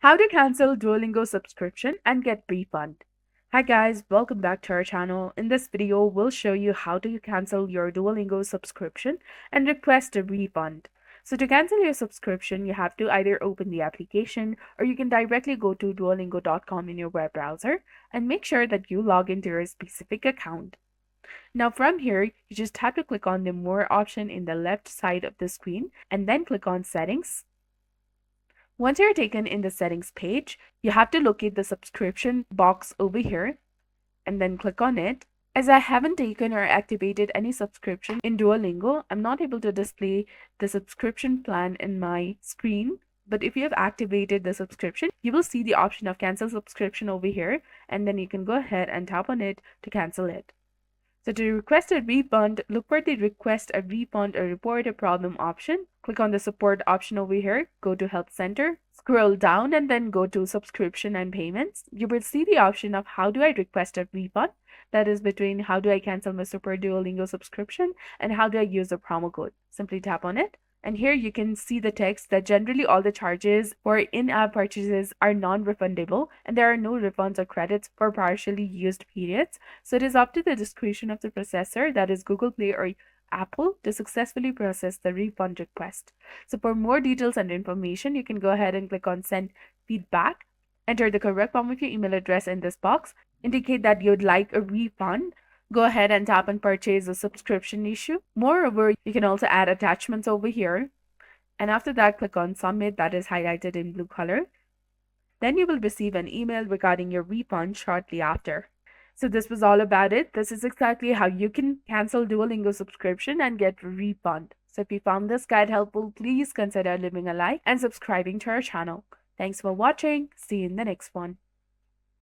How to cancel Duolingo subscription and get refund. Hi guys, welcome back to our channel. In this video, we'll show you how to cancel your Duolingo subscription and request a refund. So to cancel your subscription, you have to either open the application or you can directly go to duolingo.com in your web browser and make sure that you log into your specific account. Now from here, you just have to click on the More option in the left side of the screen and then click on Settings. Once you're taken in the settings page, you have to locate the subscription box over here and then click on it. As I haven't taken or activated any subscription in Duolingo, I'm not able to display the subscription plan in my screen. But if you have activated the subscription, you will see the option of cancel subscription over here, and then you can go ahead and tap on it to cancel it. So to request a refund, look for the request a refund or report a problem option. Click on the support option over here, go to help center, scroll down and then go to subscription and payments. You will see the option of how do I request a refund. That is between how do I cancel my Super Duolingo subscription and how do I use the promo code. Simply tap on it. And here you can see the text that generally all the charges for in-app purchases are non-refundable and there are no refunds or credits for partially used periods. So it is up to the discretion of the processor, that is Google Play or Apple, to successfully process the refund request. So for more details and information, you can go ahead and click on Send Feedback. Enter the correct form of your email address in this box. Indicate that you'd like a refund. Go ahead and tap on Purchase a subscription issue. Moreover, you can also add attachments over here. And after that, click on Submit, that is highlighted in blue color. Then you will receive an email regarding your refund shortly after. So this was all about it. This is exactly how you can cancel Duolingo subscription and get a refund. So if you found this guide helpful, please consider leaving a like and subscribing to our channel. Thanks for watching. See you in the next one.